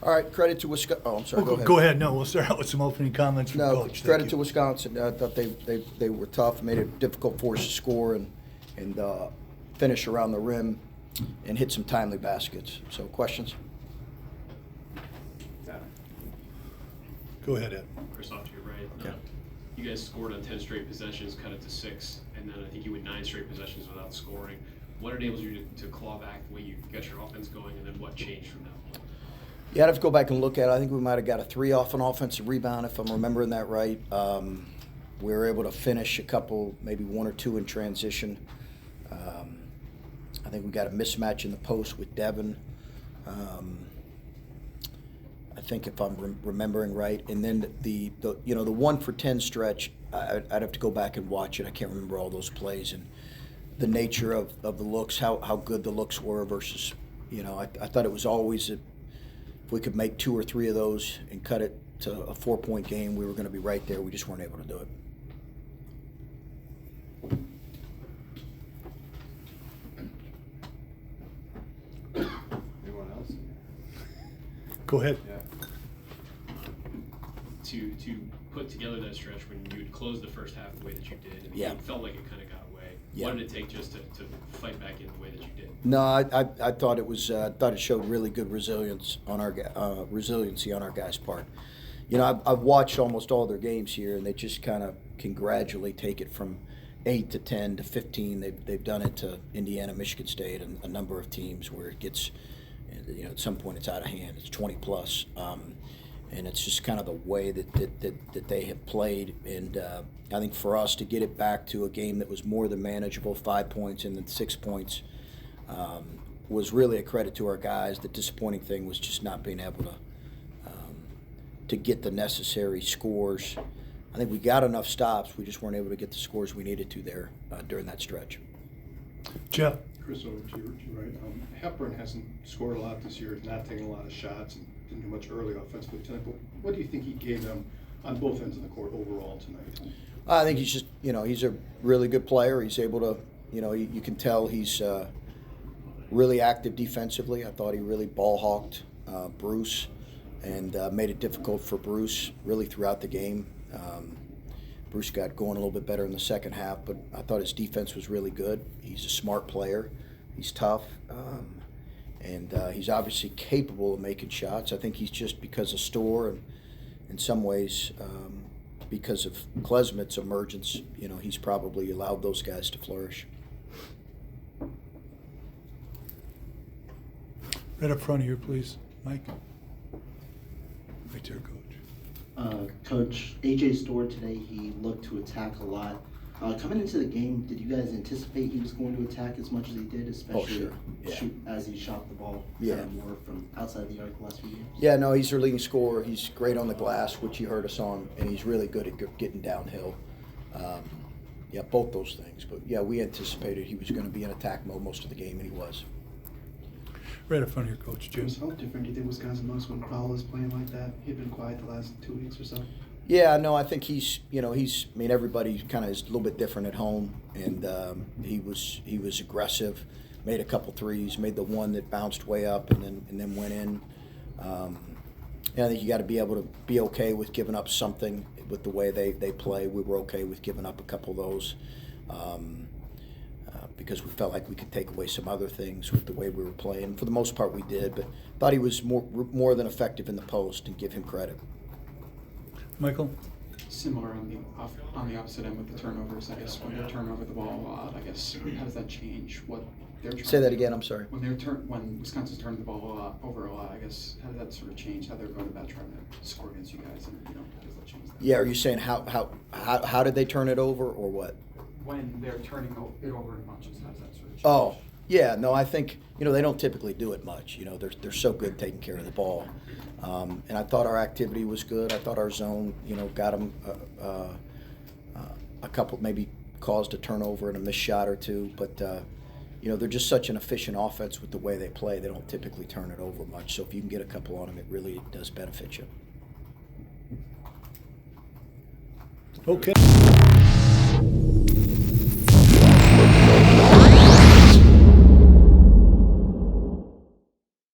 All right, credit to Wisconsin. Oh, I'm sorry. Go ahead. No, we'll start out with some opening comments from No, Coach. credit to Wisconsin. I thought they were tough, made it difficult for us to score and finish around the rim and hit some timely baskets. So, questions? Go ahead, Ed. Chris, off to your right. Okay. You guys scored on 10 straight possessions, cut it to 6, and then I think you went 9 straight possessions without scoring. What enables you to claw back the way you got your offense going, and then what changed from that point? Yeah, I'd have to go back and look at it. I think we might have got a 3 off an offensive rebound, if I'm remembering that right. We were able to finish a couple, maybe 1 or 2 in transition. I think we got a mismatch in the post with Devin. I think if I'm remembering right, and then the 1 for 10 stretch, I'd have to go back and watch it. I can't remember all those plays and the nature of the looks, how good the looks were versus, I thought it was always if we could make 2 or 3 of those and cut it to a 4-point game, we were going to be right there. We just weren't able to do it. Anyone else? Go ahead. Yeah. To put together that stretch when you had closed the first half the way that you did, and Yeah. it felt like it kind of got away. Yeah. What did it take just to fight back in the way that you did? No, I thought it was thought it showed really good resilience on our resiliency on our guys' part. I've watched almost all their games here, and they just kind of can gradually take it from 8 to 10 to 15. They've done it to Indiana, Michigan State, and a number of teams where it gets, at some point it's out of hand. It's 20 plus. And it's just kind of the way that they have played. And I think for us to get it back to a game that was more than manageable, 5 points and then 6 points, was really a credit to our guys. The disappointing thing was just not being able to get the necessary scores. I think we got enough stops. We just weren't able to get the scores we needed to there during that stretch. Jeff. Chris, over to you, right? Hepburn hasn't scored a lot this year, not taking a lot of shots, and didn't do much early offensively tonight. But what do you think he gave them on both ends of the court overall tonight? I think he's just, he's a really good player. He's able to, you can tell he's really active defensively. I thought he really ball hawked Bruce and made it difficult for Bruce really throughout the game. Bruce got going a little bit better in the second half, but I thought his defense was really good. He's a smart player. He's tough. And he's obviously capable of making shots. I think he's just because of Storr and in some ways because of Klesmit's emergence, he's probably allowed those guys to flourish. Right up front here, please. Mike. Right there, Coach. Coach, A.J. Storr today, he looked to attack a lot. Coming into the game, did you guys anticipate he was going to attack as much as he did, especially as he shot the ball more from outside the arc the last few games? Yeah, no, he's their leading scorer. He's great on the glass, which you heard us on, and he's really good at getting downhill. Both those things. But, we anticipated he was going to be in attack mode most of the game, and he was. Right up front here, Coach. Jim. How different do you think Wisconsin looks when Powell is playing like that? He'd been quiet the last 2 weeks or so. Yeah, no, I think he's everybody kind of is a little bit different at home, and he was aggressive, made a couple threes, made the one that bounced way up and then went in. I think you got to be able to be okay with giving up something with the way they play. We were okay with giving up a couple of those. Because we felt like we could take away some other things with the way we were playing. For the most part, we did, but thought he was more than effective in the post, and give him credit. Michael? Similar on the opposite end with the turnovers, I guess. When they turn over the ball a lot, I guess, how does that change what they're trying Say that to again, do? I'm sorry. When Wisconsin's turned the ball over a lot, I guess, how does that sort of change how they're going about trying to score against you guys, and how does that change that? Yeah, are you saying how did they turn it over, or what? When they're turning it over in bunches, how does that sort of change? Oh, yeah, no, I think, they don't typically do it much. They're so good taking care of the ball. And I thought our activity was good. I thought our zone, got them a couple, maybe caused a turnover and a missed shot or two. But, they're just such an efficient offense with the way they play. They don't typically turn it over much. So if you can get a couple on them, it really does benefit you. Okay.